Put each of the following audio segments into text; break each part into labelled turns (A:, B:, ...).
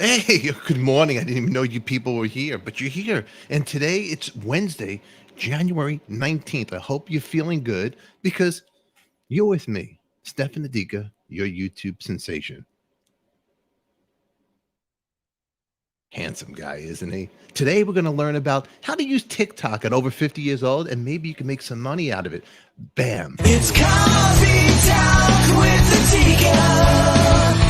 A: Hey, good morning. I didn't even know you people were here, but you're here. And today it's Wednesday, January 19th. I hope you're feeling good because you're with me, Stefan ADIKA, your YouTube sensation. Handsome guy, isn't he? Today we're going to learn about how to use TikTok at over 50 years old, and maybe you can make some money out of it. Bam.
B: It's coffee talk with the Tika.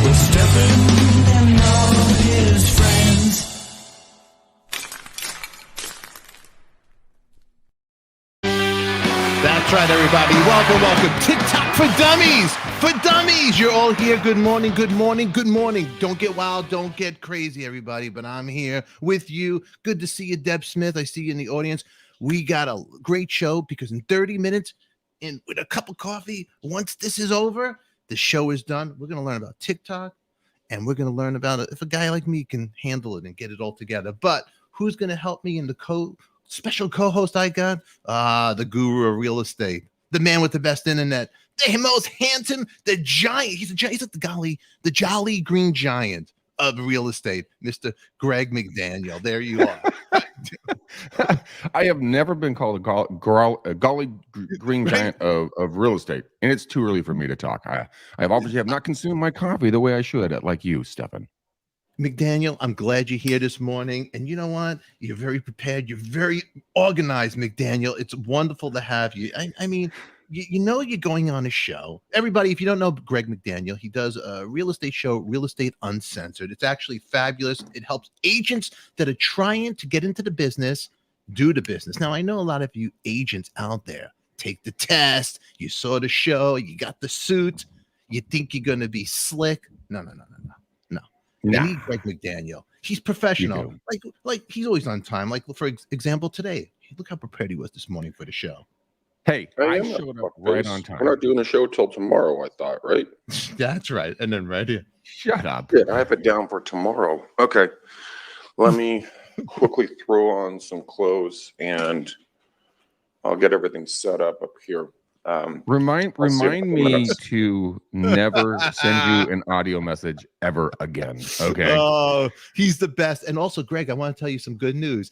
B: With Stefan and all his friends.
A: That's right, everybody. Welcome. TikTok for Dummies. For Dummies. You're all here. Good morning. Don't get wild. Don't get crazy, everybody. But I'm here with you. Good to see you, Deb Smith. I see you in the audience. We got a great show because in 30 minutes, with a cup of coffee, once this is over, the show is done. We're going to learn about TikTok, and we're going to learn about if a guy like me can handle it and get it all together. But who's going to help me in the special co-host I got? The guru of real estate, the man with the best internet, the most handsome, the giant. He's like the jolly green giant of real estate, Mr. Greg McDaniel. There you are.
C: I have never been called a golly green giant of real estate, and it's too early for me to talk. I obviously have not consumed my coffee the way I should, like you, Stefan.
A: McDaniel, I'm glad you're here this morning. And you know what? You're very prepared. You're very organized, McDaniel. It's wonderful to have you. I mean, you know you're going on a show. Everybody, if you don't know Greg McDaniel, he does a real estate show, Real Estate Uncensored. It's actually fabulous. It helps agents that are trying to get into the business do the business. Now, I know a lot of you agents out there take the test. You saw the show. You got the suit. You think you're going to be slick. No. Nah. Need Greg McDaniel. He's professional. Like he's always on time. Like for example, today, look how prepared he was this morning for the show.
C: Hey, I showed up right on time.
D: We're not doing a show till tomorrow, I thought, right?
A: That's right. And then right here.
C: Shut up.
D: Yeah, I have it down for tomorrow. Okay. Let me quickly throw on some clothes and I'll get everything set up here.
C: Remind me to never send you an audio message ever again. Okay.
A: Oh, he's the best. And also, Greg, I want to tell you some good news.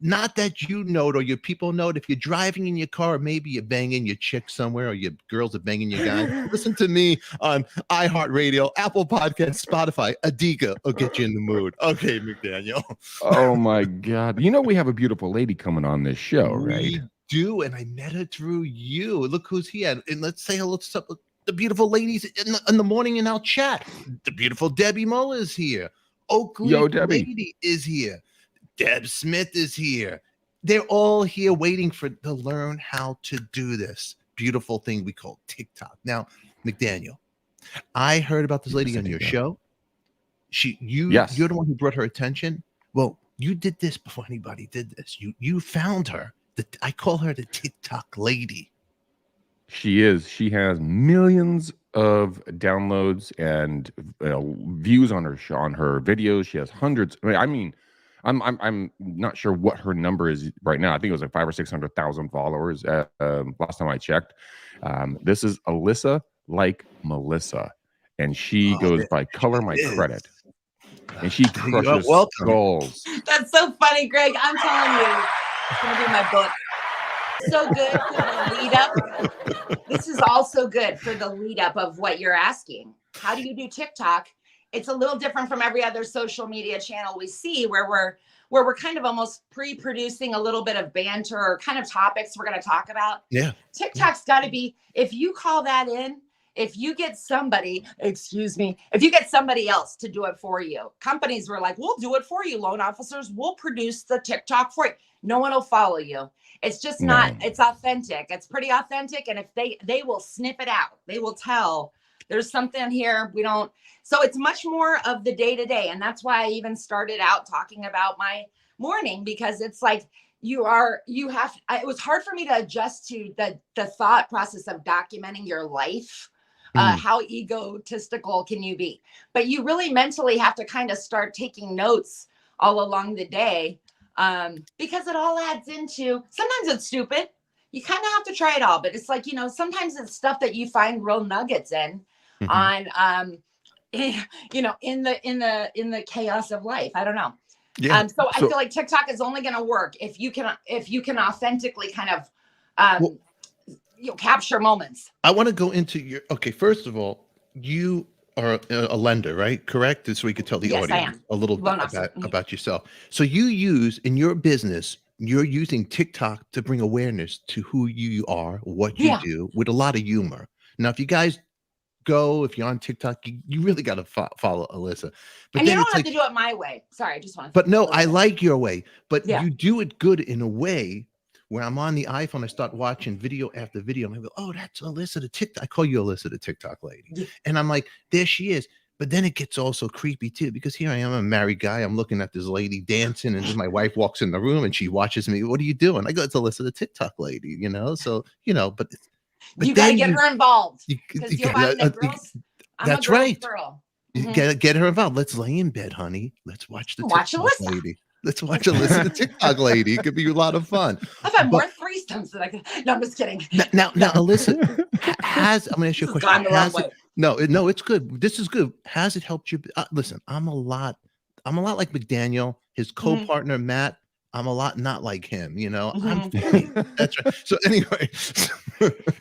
A: Not that you know it or your people know it. If you're driving in your car, maybe you're banging your chick somewhere or your girls are banging your guy. Listen to me on iHeartRadio, Apple Podcasts, Spotify, ADIKA will get you in the mood. Okay, McDaniel.
C: Oh, my God. You know we have a beautiful lady coming on this show, right?
A: We do, and I met her through you. Look who's here. And let's say hello to the beautiful ladies in the morning in our chat. The beautiful Debbie Muller is here. Oakley Lady is here. Deb Smith is here. They're all here waiting to learn how to do this beautiful thing we call TikTok. Now, McDaniel, I heard about this lady on your show. You're the one who brought her attention. Well, you did this before anybody did this. You found her. I call her the TikTok lady.
C: She is. She has millions of downloads and views on her videos. She has hundreds. I mean, I'm not sure what her number is right now. I think it was like 500,000 or 600,000 followers last time I checked. This is Alyssa like Melissa, and she goes by Color My Credit. And she crushes goals.
E: That's so funny, Greg. I'm telling you, it's going to be my book. So good for the lead up. This is also good for the lead up of what you're asking. How do you do TikTok? It's a little different from every other social media channel we see where we're kind of almost pre-producing a little bit of banter or kind of topics we're going to talk about.
A: Yeah.
E: TikTok's got to be, if you call that in, if you get somebody else to do it for you, companies were like, we'll do it for you. Loan officers will produce the TikTok for you. No one will follow you. It's just not, it's authentic. It's pretty authentic. And if they will sniff it out, they will tell there's something here we don't. So it's much more of the day to day. And that's why I even started out talking about my morning, because it's like, it was hard for me to adjust to the thought process of documenting your life. How egotistical can you be? But you really mentally have to kind of start taking notes all along the day, because it all adds into, sometimes it's stupid. You kind of have to try it all, but it's like, sometimes it's stuff that you find real nuggets in on, you know, in the chaos of life. I don't know.
A: Yeah.
E: So I feel like TikTok is only going to work if you can authentically kind of capture moments.
A: I want to go into your, okay, first of all, you are a lender, right? Correct? So we could tell the
E: Yes, I
A: audience
E: am.
A: a little bit
E: Loan officer.
A: about yourself. So you use, in your business, you're using TikTok to bring awareness to who you are, what you
E: Yeah.
A: do, with a lot of humor. Now, if you guys if you're on TikTok, you really got to follow Alyssa. But
E: And you
A: then
E: don't
A: it's
E: have
A: like,
E: to do it my way. Sorry, I just want to.
A: but no, I like your way, but
E: Yeah.
A: you do it good in a way where I'm on the iPhone, I start watching video after video, and I go, oh, that's Alyssa the TikTok. I call you Alyssa the TikTok lady.
E: Yeah.
A: And I'm like, there she is. But then it gets also creepy too, because here I am, a married guy. I'm looking at this lady dancing, and then my wife walks in the room and she watches me. What are you doing? I go, it's Alyssa the TikTok lady, you know? So, you know, but
E: you got to get her involved. Because
A: that's right.
E: Girl.
A: You get her involved. Let's lay in bed, honey. Let's watch the
E: Watch
A: TikTok
E: Alyssa.
A: lady. Let's watch Alyssa the TikTok lady. It could be a lot of fun.
E: I've had more threesomes than I can. No, I'm just kidding.
A: Now, Alyssa, I'm going to ask you a question.
E: Gone the wrong way.
A: No, it's good. This is good. Has it helped you? Listen, I'm a lot like McDaniel, his co-partner Matt. I'm a lot not like him, you know. I'm funny. That's right. So anyway,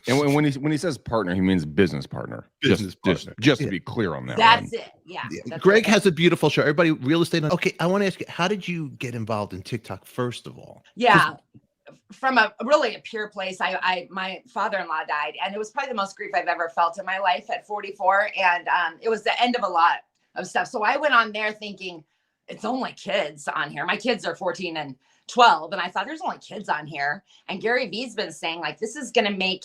C: and when he says partner, he means business partner.
A: Business partner.
C: Just to be clear on that.
E: That's it. Yeah. That's
A: Greg
E: it.
A: has a beautiful show. Everybody, real estate. Okay, I want to ask you, how did you get involved in TikTok first of all?
E: Yeah. From a pure place. My father-in-law died, and it was probably the most grief I've ever felt in my life at 44. And it was the end of a lot of stuff. So I went on there thinking it's only kids on here. My kids are 14 and 12. And I thought there's only kids on here. And Gary Vee's been saying, like, this is going to make,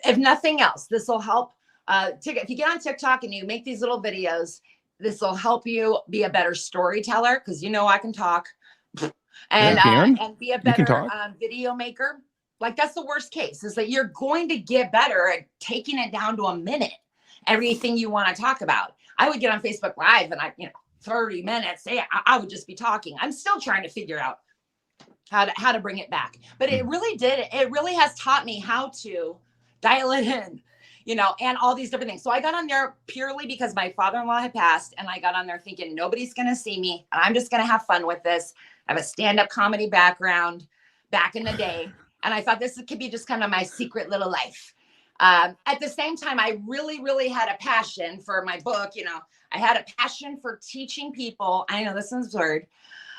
E: if nothing else, this will help. If you get on TikTok and you make these little videos, this will help you be a better storyteller. Cause you know, I can talk and be a better video maker. Like, that's the worst case, is that you're going to get better at taking it down to a minute, everything you want to talk about. I would get on Facebook Live and 30 minutes. I would just be talking. I'm still trying to figure out how to bring it back. But it really has taught me how to dial it in, and all these different things. So I got on there purely because my father-in-law had passed, and I got on there thinking nobody's going to see me, and I'm just going to have fun with this. I have a stand-up comedy background back in the day, and I thought this could be just kind of my secret little life. At the same time, I really, really had a passion for my book. I had a passion for teaching people. I know this sounds weird.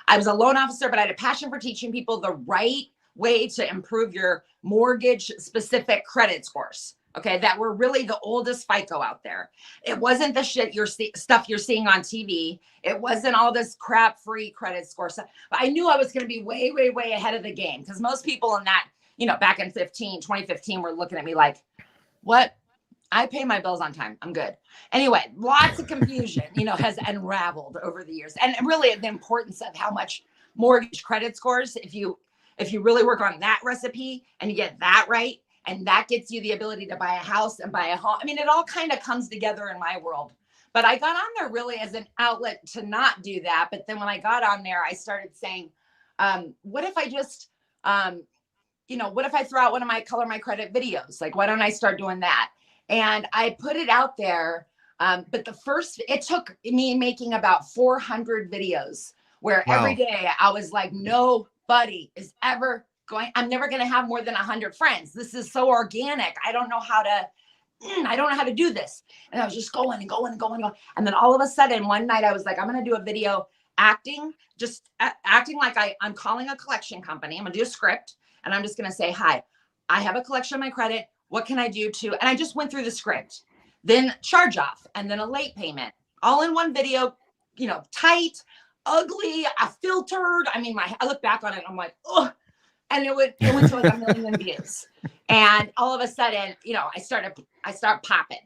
E: I was a loan officer, but I had a passion for teaching people the right way to improve your mortgage specific credit scores. Okay. That were really the oldest FICO out there. It wasn't the stuff you're seeing on TV. It wasn't all this crap free credit score stuff. But I knew I was going to be way, way, way ahead of the game, because most people in that, back in 2015 were looking at me like, what? I pay my bills on time. I'm good. Anyway, lots of confusion, has unraveled over the years. And really the importance of how much mortgage credit scores, if you really work on that recipe and you get that right, and that gets you the ability to buy a house and buy a home. I mean, it all kind of comes together in my world. But I got on there really as an outlet to not do that. But then when I got on there, I started saying, what if I just, what if I throw out one of my color my credit videos? Like, why don't I start doing that? And I put it out there. But it took me making about 400 videos where every day I was like, nobody is ever I'm never going to have more than 100 friends. This is so organic. I don't know how to do this. And I was just going and going and going and going. And then all of a sudden one night I was like, I'm going to do a video acting like I'm calling a collection company. I'm going to do a script, and I'm just going to say, hi, I have a collection of my credit. What can I do and I just went through the script, then charge off, and then a late payment, all in one video, tight, ugly, filtered. I mean, I look back on it, I'm like, oh, and it went to like 1 million views. And all of a sudden, I start popping.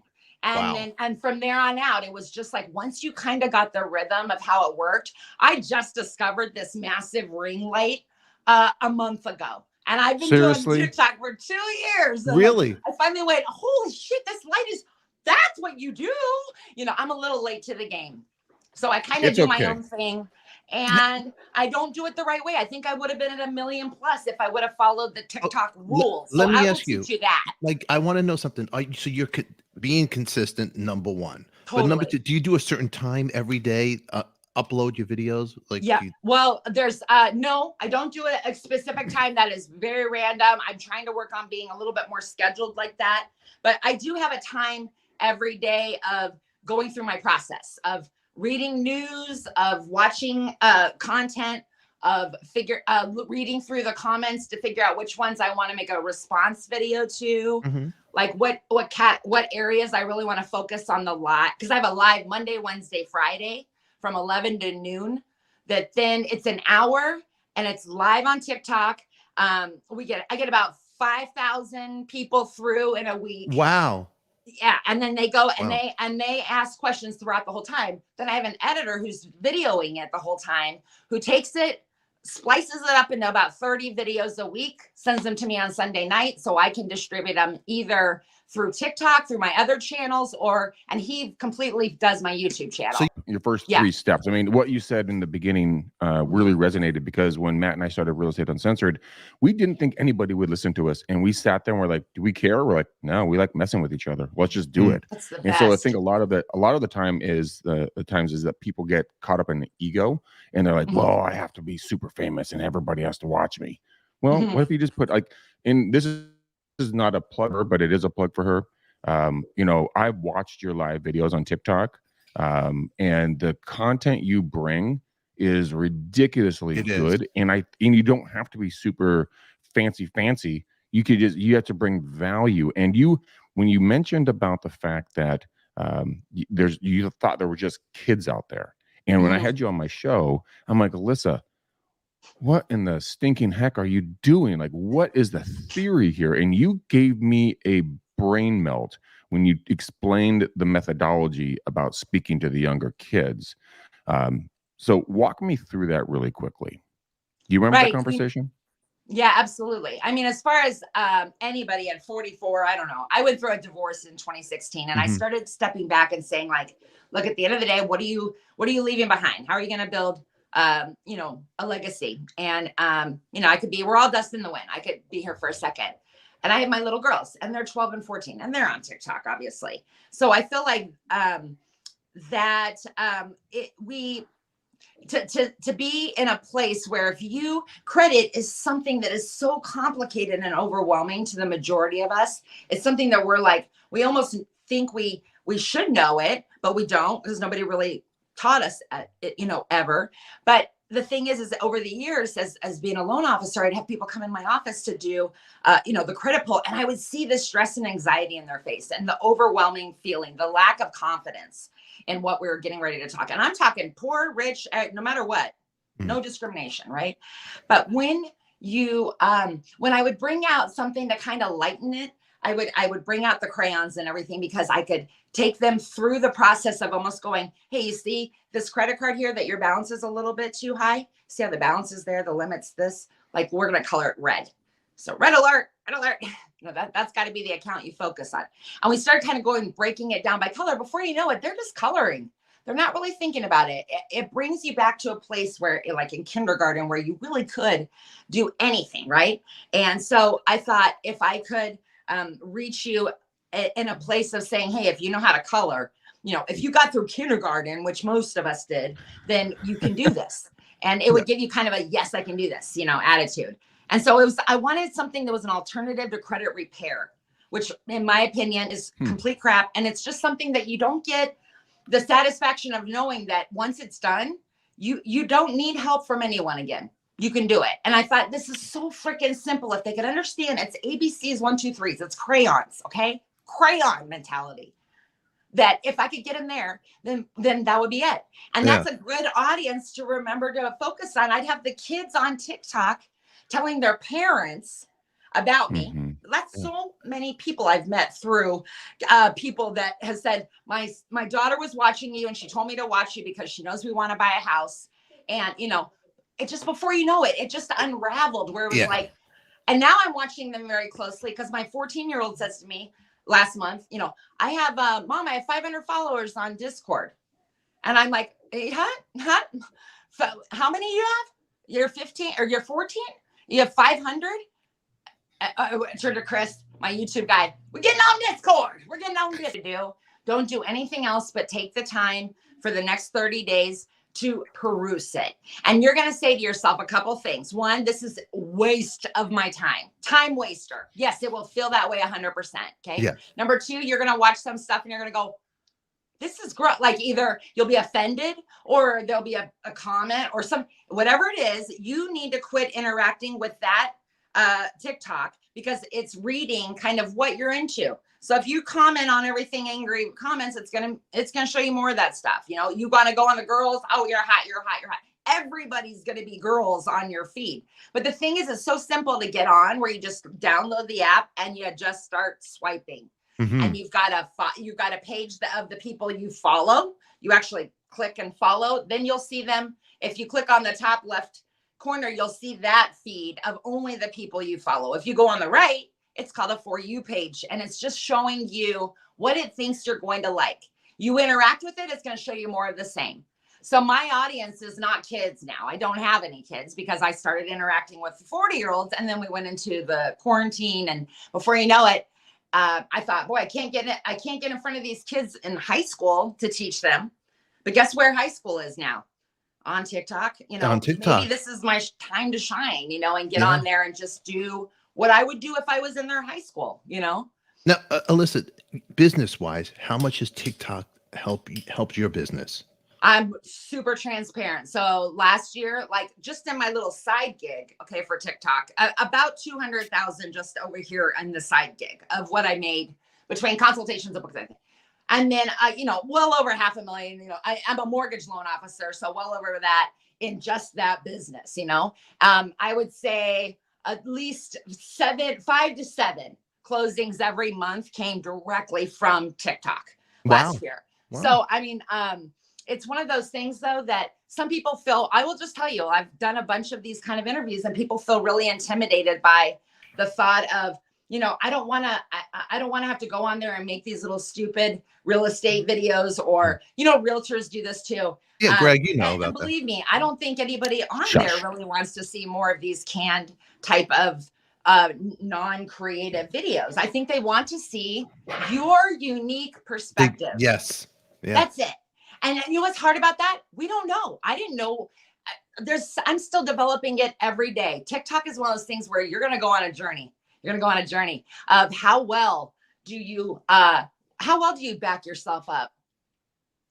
E: And then from there on out, it was just like, once you kind of got the rhythm of how it worked, I just discovered this massive ring light a month ago. And I've been doing TikTok for 2 years.
A: Really?
E: I finally went, holy shit, that's what you do. I'm a little late to the game. So I kind of do my own thing. And I don't do it the right way. I think I would have been at 1 million plus if I would have followed the TikTok rules.
A: Let me ask you
E: that.
A: Like, I want to know something. So you're being consistent, number one. But number
E: Totally.
A: two, do you do a certain time every day? Upload your videos? Like,
E: Yeah.
A: do you-
E: Well, there's no, I don't do a specific time. That is very random. I'm trying to work on being a little bit more scheduled like that. But I do have a time every day of going through my process of reading news, of watching content, of reading through the comments to figure out which ones I want to make a response video to.
A: Mhm.
E: Like what areas I really want to focus on the live, because I have a live Monday, Wednesday, Friday from 11 to noon. That then it's an hour and it's live on TikTok. I get about 5,000 people through in a week.
A: Wow.
E: Yeah, and then they go and
A: Wow.
E: they ask questions throughout the whole time. Then I have an editor who's videoing it the whole time, who takes it, splices it up into about 30 videos a week, sends them to me on Sunday night so I can distribute them either through TikTok, through my other channels, and he completely does my YouTube channel.
A: So
C: Your first
E: Yeah.
C: 3 steps. I mean, what you said in the beginning really resonated, because when Matt and I started Real Estate Uncensored, we didn't think anybody would listen to us. And we sat there and we're like, do we care? We're like, no, we like messing with each other. Let's just do it.
E: That's the
C: And
E: best.
C: so I think a lot of the time is the times is that people get caught up in the ego, and they're like,
E: Mhm.
C: well, I have to be super famous and everybody has to watch me. Well,
E: Mhm.
C: what if you just put this is not a plug, but it is a plug for her. I've watched your live videos on TikTok, and the content you bring is ridiculously
A: It is.
C: good. And you don't have to be super fancy. You have to bring value. And when you mentioned about the fact that you thought there were just kids out there. And when I
E: Mhm.
C: had you on my show, I'm like, Alyssa, what in the stinking heck are you doing? Like, what is the theory here? And you gave me a brain melt when you explained the methodology about speaking to the younger kids. So walk me through that really quickly. Do you remember that
E: Right.
C: conversation?
E: Yeah, absolutely. I mean, as far as anybody at 44, I don't know. I went through a divorce in 2016, and I
C: Mhm.
E: started stepping back and saying, like, look, at the end of the day, what are you leaving behind? How are you going to build, a legacy? And we're all dust in the wind. I could be here for a second. And I have my little girls, and they're 12 and 14, and they're on TikTok, obviously. So I feel like to be in a place where credit is something that is so complicated and overwhelming to the majority of us. It's something that we almost think we should know it, but we don't, because nobody really taught us it, ever. But the thing is that over the years, as being a loan officer, I'd have people come in my office to do, the credit pull, and I would see the stress and anxiety in their face, and the overwhelming feeling, the lack of confidence in what we were getting ready to talk. And I'm talking poor, rich, no matter what, no discrimination, right? But when I would bring out something to kind of lighten it, I would bring out the crayons and everything, because I could take them through the process of almost going, hey, you see this credit card here that your balance is a little bit too high? See how the balance is there, the limit's this? Like, we're going to color it red. So red alert. That's got to be the account you focus on. And we start kind of breaking it down by color. Before you know it, they're just coloring. They're not really thinking about it. It brings you back to a place where, like in kindergarten, where you really could do anything, right? And so I thought, if I could reach you in a place of saying, hey, if you know how to color, if you got through kindergarten, which most of us did, then you can do this. And it would give you kind of a, yes, I can do this, attitude. And so I wanted something that was an alternative to credit repair, which in my opinion is complete crap. And it's just something that you don't get the satisfaction of knowing that once it's done, you don't need help from anyone again. You can do it. And I thought, this is so freaking simple. If they could understand, it's ABCs, 1, 2, 3s. It's crayons. Okay. Crayon mentality. That if I could get in there, then that would be it. And that's a good audience to remember to focus on. I'd have the kids on TikTok telling their parents about me.
C: Mhm.
E: That's so many people I've met through people that have said, my daughter was watching you and she told me to watch you because she knows we want to buy a house. And, it just, before you know it, it just unraveled where it was like, and now I'm watching them very closely, because my 14-year-old says to me last month, I have, Mom, I have 500 followers on Discord. And I'm like, huh? How many do you have? You're 15 or you're 14? You have 500? I turned to Chris, my YouTube guy. We're getting on Discord. We're getting on this to do. Don't do anything else but take the time for the next 30 days to peruse it. And you're going to say to yourself a couple things. One, this is waste of my time waster. Yes, it will feel that way 100%. Okay.
A: Yeah.
E: Number two, you're going to watch some stuff and you're going to go, this is gross. Like either you'll be offended or there'll be a comment or whatever it is, you need to quit interacting with that TikTok because it's reading kind of what you're into. So if you comment on everything, angry comments, it's gonna show you more of that stuff. You know, you want to go on the girls. Oh, you're hot. Everybody's gonna be girls on your feed. But the thing is, it's so simple to get on where you just download the app and you just start swiping. And you've got a page of the people you follow. You actually click and follow. Then you'll see them. If you click on the top left corner, you'll see that feed of only the people you follow. If you go on the right, it's called a For You page. And it's just showing you what it thinks you're going to like. You interact with it, it's going to show you more of the same. So my audience is not kids now. I don't have any kids because I started interacting with 40-year-olds and then we went into the quarantine. And before you know it, I thought, boy, I can't get in front of these kids in high school to teach them. But guess where high school is now? On TikTok. You know,
A: On TikTok.
E: Maybe this is my time to shine, you know, and get on there and just do what I would do if I was in their high school, you know?
A: Now, Alyssa, business-wise, how much has TikTok helped your business?
E: I'm super transparent. So last year, like just in my little side gig, okay, for TikTok, about 200,000 just over here in the side gig of what I made between consultations and books. And then, you know, well over $500,000, you know, I'm a mortgage loan officer. So well over that in just that business, you know, I would say at least 5 to 7 closings every month came directly from TikTok last year. Wow. So, I mean, it's one of those things though, that some people feel, I will just tell you, I've done a bunch of these kind of interviews and people feel really intimidated by the thought of, you know, I don't want to have to go on there and make these little stupid real estate videos or, you know, realtors do this too.
A: Yeah, Greg, you know about that.
E: Believe me, I don't think anybody on there really wants to see more of these canned type of non-creative videos. I think they want to see your unique perspective.
A: Yes. Yeah.
E: That's it. And you know what's hard about that? We don't know. I didn't know. I'm still developing it every day. TikTok is one of those things where you're going to go on a journey. You're going to go on a journey of how well do you back yourself up?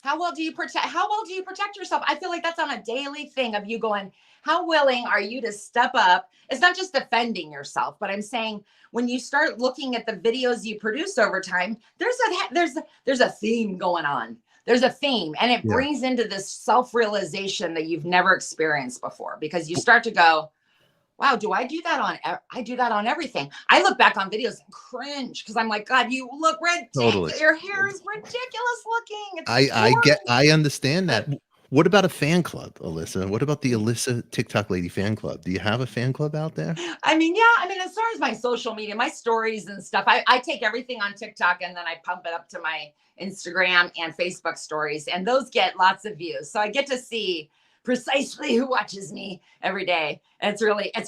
E: How well do you protect yourself? I feel like that's on a daily thing of you going, how willing are you to step up? It's not just defending yourself, but I'm saying when you start looking at the videos you produce over time, there's a theme going on. There's a theme, and it brings into this self-realization that you've never experienced before, because you start to go, wow, do I do that on? I do that on everything. I look back on videos and cringe because I'm like, God, you look ridiculous. Totally. Your hair is ridiculous looking.
A: I understand that. What about a fan club, Alyssa? What about the Alyssa TikTok Lady fan club? Do you have a fan club out there?
E: I mean, as far as my social media, my stories and stuff, I take everything on TikTok and then I pump it up to my Instagram and Facebook stories, and those get lots of views. So I get to see precisely who watches me every day. And it's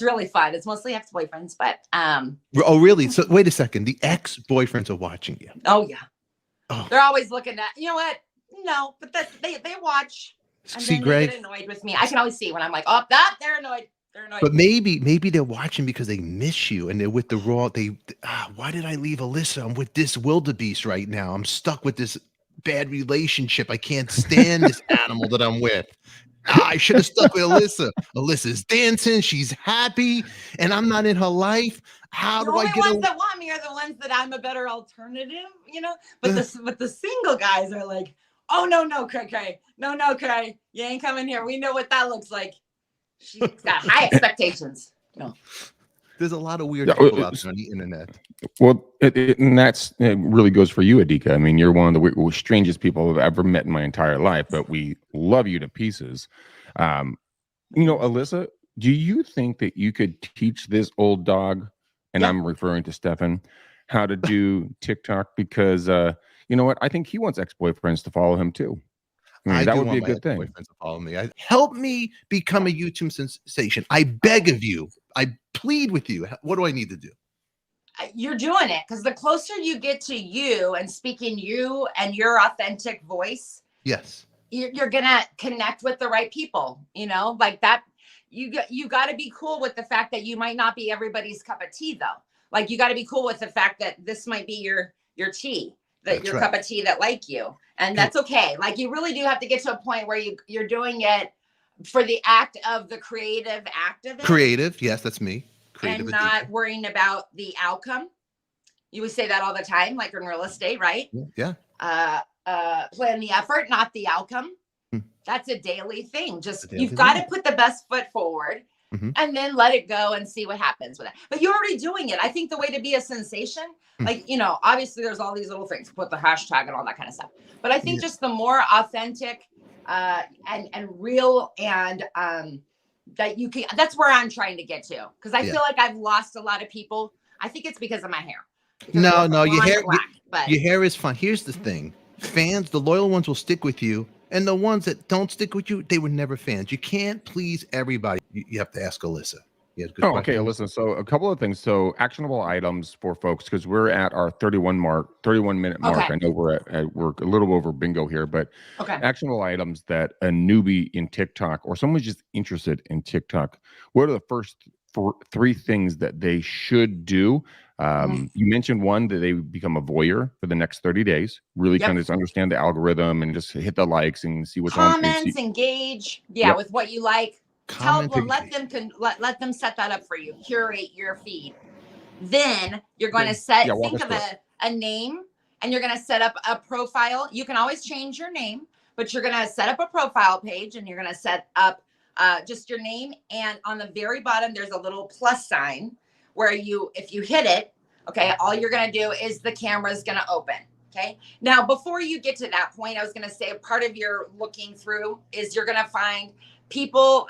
E: really fun. It's mostly ex-boyfriends, but
A: oh, really? So wait a second. The ex-boyfriends are watching you.
E: Oh yeah. Oh. They're always looking at, you know what? No, but they watch. And
A: see,
E: then
A: Greg,
E: they get annoyed with me. I can always see when I'm like, oh, that they're annoyed. They're annoyed.
A: But maybe they're watching because they miss you and they're with the raw. Why did I leave Alyssa? I'm with this wildebeest right now. I'm stuck with this bad relationship. I can't stand this animal that I'm with. I should have stuck with Alyssa. Alyssa's dancing. She's happy, and I'm not in her life. How do I get? The
E: ones that want me are the ones that I'm a better alternative, you know. But the single guys are like, oh no, Cray, no, Cray, you ain't coming here. We know what that looks like. She's got high expectations. No.
A: There's a lot of weird people out there on the internet.
C: Well, it really goes for you, ADIKA. I mean, you're one of the strangest people I've ever met in my entire life, but we love you to pieces. You know, Alyssa, do you think that you could teach this old dog, and I'm referring to Stefan, how to do TikTok? Because you know what? I think he wants ex-boyfriends to follow him too. I mean, that would be a good thing.
A: To follow me. Help me become a YouTube sensation. I beg of you. I plead with you. What do I need to do?
E: you're doing it, because the closer you get to you and speaking you and your authentic voice,
A: Yes.
E: you're gonna connect with the right people, like that. You got to be cool with the fact that you might not be everybody's cup of tea, though. Like, you got to be cool with the fact that this might be your tea, that
A: That's
E: your
A: right.
E: cup of tea that like you, and that's okay. Like, you really do have to get to a point where you're doing it for the act of the creative act of it,
A: Creative. Yes, that's me. Creative.
E: and not worrying about the outcome. You would say that all the time, like in real estate, right?
A: Yeah.
E: Plan the effort, not the outcome.
A: Hmm.
E: That's a daily thing. Just
A: daily
E: you've got to
A: thing.
E: put the best foot forward,
A: Mhm.
E: and then let it go and see what happens with it. But you're already doing it. I think the way to be a sensation, like, obviously there's all these little things, put the hashtag and all that kind of stuff. But I think just the more authentic and real, and that you can, that's where I'm trying to get to. Because I feel like I've lost a lot of people. I think it's because of my hair.
A: No, your hair,
E: but
A: your hair is fun. Here's the thing. Fans, the loyal ones will stick with you. And the ones that don't stick with you, they were never fans. You can't please everybody. You have to ask Alyssa. Yeah, good
C: Oh, okay.
A: question.
C: Listen, so a couple of things. So actionable items for folks, because we're at our 31 minute mark.
E: Okay.
C: I know we're a little over bingo here, but
E: okay.
C: actionable items that a newbie in TikTok or someone who's just interested in TikTok, what are the first three things that they should do? You mentioned one, that they become a voyeur for the next 30 days, really kind of just understand the algorithm and just hit the likes and see what's
E: comments, engage with what you like. Let them set that up for you. Curate your feed. Then you're going to think of a name, and you're going to set up a profile. You can always change your name, but you're going to set up a profile page, and you're going to set up just your name. And on the very bottom, there's a little plus sign where if you hit it, okay, all you're going to do is the camera is going to open. Okay. Now, before you get to that point, I was going to say part of your looking through is you're going to find people.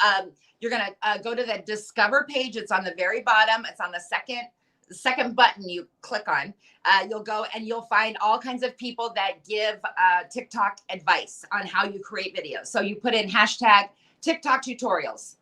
E: You're going to go to the discover page. It's on the very bottom. It's on the second button you click on. You'll go and you'll find all kinds of people that give TikTok advice on how you create videos. So you put in hashtag TikTok tutorials,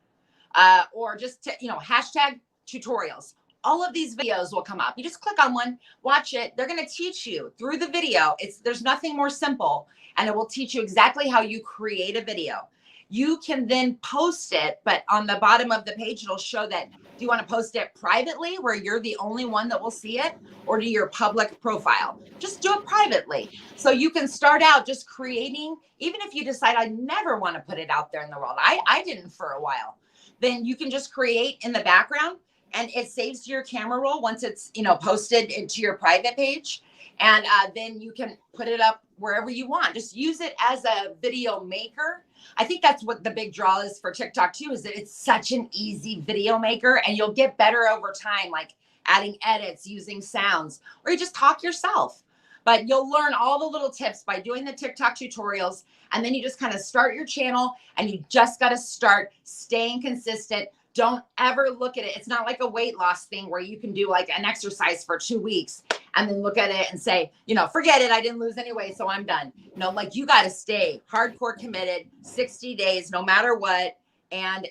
E: or just hashtag tutorials. All of these videos will come up. You just click on one, watch it. They're going to teach you through the video. There's nothing more simple, and it will teach you exactly how you create a video. You can then post it, but on the bottom of the page, it'll show that, do you want to post it privately where you're the only one that will see it, or to your public profile? Just do it privately. So you can start out just creating, even if you decide I never want to put it out there in the world. I didn't for a while. Then you can just create in the background, and it saves your camera roll once it's posted into your private page, and then you can put it up wherever you want. Just use it as a video maker. I think that's what the big draw is for TikTok too, is that it's such an easy video maker, and you'll get better over time, like adding edits, using sounds, or you just talk yourself. But you'll learn all the little tips by doing the TikTok tutorials, and then you just kind of start your channel, and you just got to start staying consistent. Don't ever look at it. It's not like a weight loss thing where you can do like an exercise for 2 weeks and then look at it and say, forget it. I didn't lose any weight, so I'm done. Like, you got to stay hardcore committed, 60 days, no matter what. And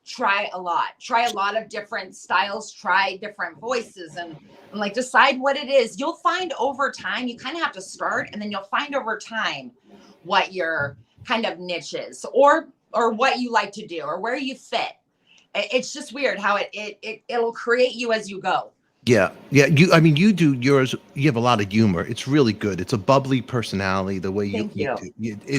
E: try a lot of different styles, try different voices, and like decide what it is. You'll find over time, you kind of have to start, and then you'll find over time what your kind of niche is, or what you like to do, or where you fit. It's just weird how it'll create you as you go.
A: Yeah. You do yours. You have a lot of humor. It's really good. It's a bubbly personality. The way you.
E: Thank you.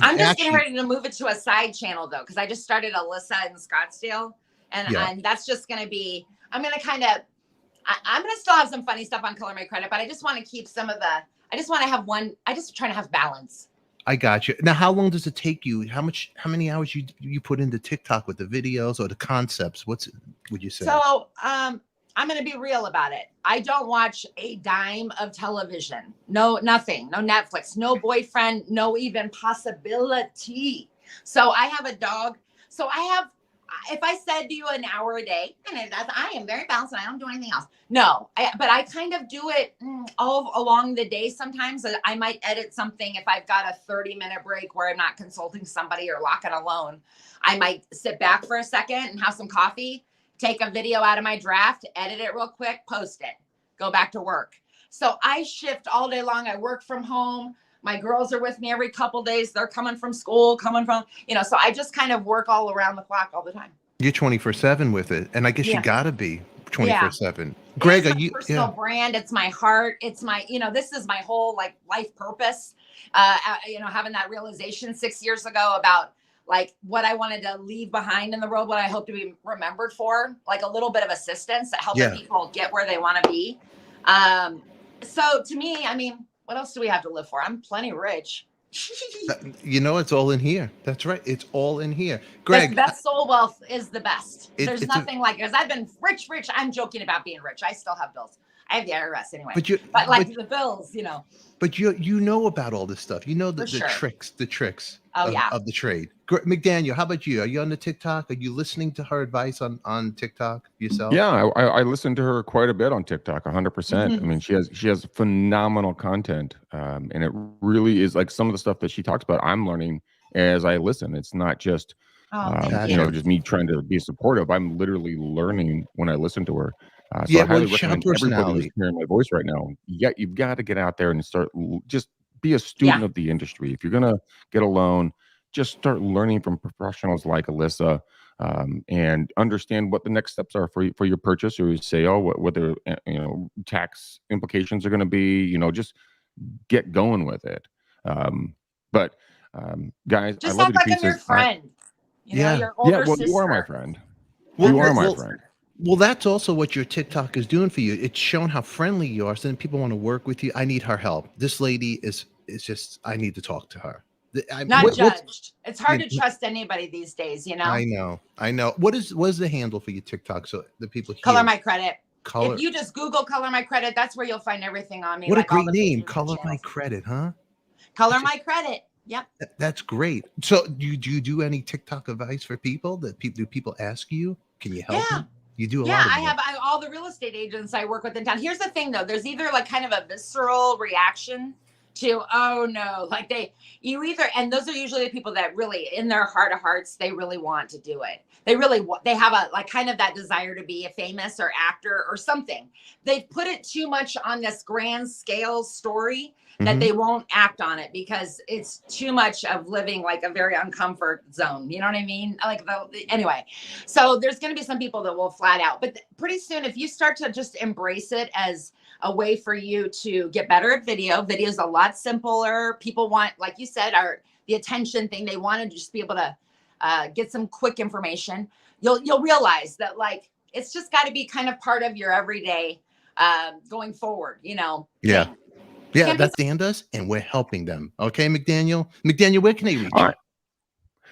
A: I'm
E: just getting ready to move it to a side channel though, because I just started Alyssa in Scottsdale, and that's just going to be. I'm going to still have some funny stuff on Color My Credit, but I just want to keep some of the. I just want to have one. I just trying to have balance.
A: I got you. Now, how long does it take you? How many hours you put into TikTok with the videos or the concepts? Would you say?
E: So, I'm going to be real about it. I don't watch a dime of television. No, nothing. No Netflix, no boyfriend, no even possibility. So I have a dog. So if I said to you an hour a day, and I am very balanced and I don't do anything else. No, but I kind of do it all along the day. Sometimes I might edit something if I've got a 30-minute break where I'm not consulting somebody or locking a loan. I might sit back for a second and have some coffee, take a video out of my draft, edit it real quick, post it. go back to work. So I shift all day long. I work from home. My girls are with me every couple days. They're coming from school, so I just kind of work all around the clock all the time.
A: You're 24/7 with it, and I guess you gotta be 24/7. Greg,
E: it's
A: are
E: my
A: you?
E: personal brand? It's my heart. It's my, this is my whole like life purpose. Having that realization 6 years ago about like what I wanted to leave behind in the world, what I hope to be remembered for, like a little bit of assistance that helps people get where they want to be. So to me, I mean, what else do we have to live for? I'm plenty rich.
A: It's all in here. That's right. It's all in here. Greg,
E: the best soul wealth is the best. There's nothing like it. Because I've been rich. I'm joking about being rich. I still have bills. I have the IRS anyway. But the bills,
A: But you know about all this stuff. You know the tricks of the trade. McDaniel, how about you? Are you on the TikTok? Are you listening to her advice on TikTok yourself?
C: Yeah, I listen to her quite a bit on TikTok, 100%. I mean, she has phenomenal content, and it really is like some of the stuff that she talks about. I'm learning as I listen. It's not just just me trying to be supportive. I'm literally learning when I listen to her. So I highly recommend everybody who's hearing my voice right now. Yeah, you've got to get out there and start just be a student of the industry. If you're gonna get a loan, just start learning from professionals like Alyssa, and understand what the next steps are for your purchase. Or you say, what the tax implications are going to be. Just get going with it. But guys,
E: just
C: I love
E: act
C: your
E: like I'm your friend. Your older sister.
C: You are my friend.
A: Well,
C: you are my friend.
A: Well, that's also what your TikTok is doing for you. It's showing how friendly you are. So then people want to work with you. I need her help. This lady is just, I need to talk to her.
E: Not judged. It's hard to trust anybody these days,
A: I know. What is the handle for your TikTok so the people hear?
E: Color My Credit. If you just Google Color My Credit, that's where you'll find everything on me.
A: What a great name. Color My Credit, huh?
E: Color My Credit. Yep.
A: That's great. So do you do any TikTok advice for people do people ask you? Can you help them? You do a lot of
E: I have all the real estate agents I work with in town. Here's the thing though, there's either like kind of a visceral reaction to, oh no, like and those are usually the people that really in their heart of hearts, they really want to do it. They have a like kind of that desire to be a famous or actor or something. They've put it too much on this grand scale story that they won't act on it because it's too much of living like a very uncomfort zone. You know what I mean? Anyway, so there's going to be some people that will flat out, but pretty soon, if you start to just embrace it as a way for you to get better at video is a lot simpler. People want, like you said, the attention thing. They want to just be able to get some quick information. You'll realize that like, it's just got to be kind of part of your everyday going forward,
A: Yeah.
E: thing.
A: Yeah, that's Dan does, and we're helping them. Okay, McDaniel? McDaniel, where can they reach you?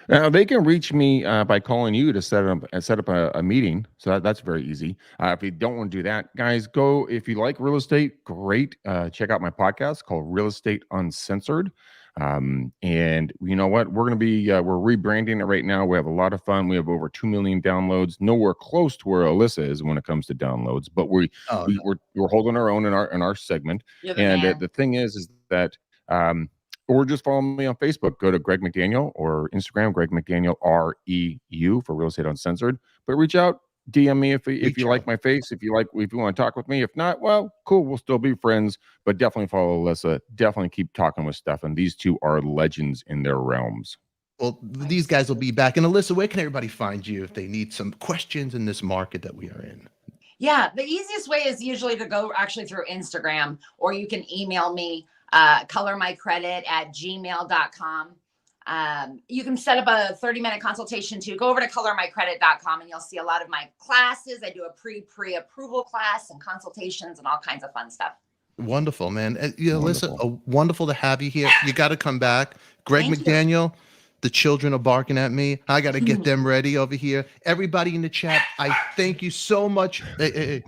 C: Now they can reach me by calling you to set up a meeting. So that's very easy. If you don't want to do that, guys, go. If you like real estate, great. Check out my podcast called Real Estate Uncensored. And you know what? We're going to be we're rebranding it right now. We have a lot of fun. We have over 2 million downloads. Nowhere close to where Alyssa is when it comes to downloads, but we're holding our own in our segment. And the thing is that or just follow me on Facebook. Go to Greg McDaniel or Instagram, Greg McDaniel REU for Real Estate Uncensored. But reach out, DM me if you like my face, if you want to talk with me. If not, well, cool, we'll still be friends. But definitely follow Alyssa. Definitely keep talking with Stefan. These two are legends in their realms.
A: Well, these guys will be back. And Alyssa, where can everybody find you if they need some questions in this market that we are in?
E: Yeah, the easiest way is usually to go actually through Instagram, or you can email me. colormycredit@gmail.com. You can set up a 30-minute consultation too. Go over to colormycredit.com and you'll see a lot of my classes. I do a pre-approval class and consultations and all kinds of fun stuff.
A: Wonderful, man. Alyssa, wonderful to have you here. You got to come back. Greg McDaniel, the children are barking at me. I got to get them ready over here. Everybody in the chat, I thank you so much.
C: They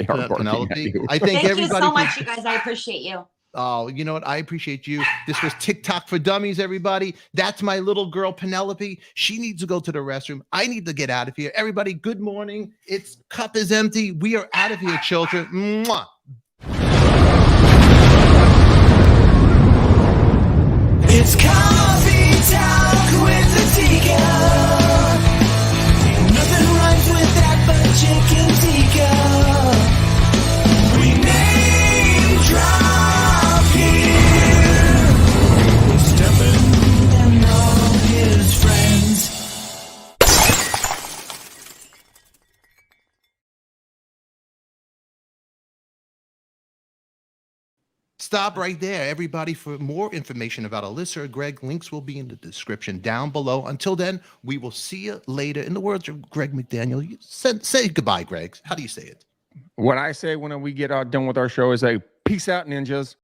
C: are barking at you.
A: I thank everybody.
E: Thank you so much, you guys. I appreciate you.
A: Oh, you know what? I appreciate you. This was TikTok for Dummies, everybody. That's my little girl, Penelope. She needs to go to the restroom. I need to get out of here. Everybody, good morning. Its cup is empty. We are out of here, children. Mwah.
B: It's coffee talk with the Tika. Nothing rhymes with that but chicken tikka. We made
A: Stop right there, everybody. For more information about Alyssa or Greg, links will be in the description down below. Until then, we will see you later. In the words of Greg McDaniel, say goodbye, Greg. How do you say it?
C: What I say when we get done with our show is peace out, ninjas.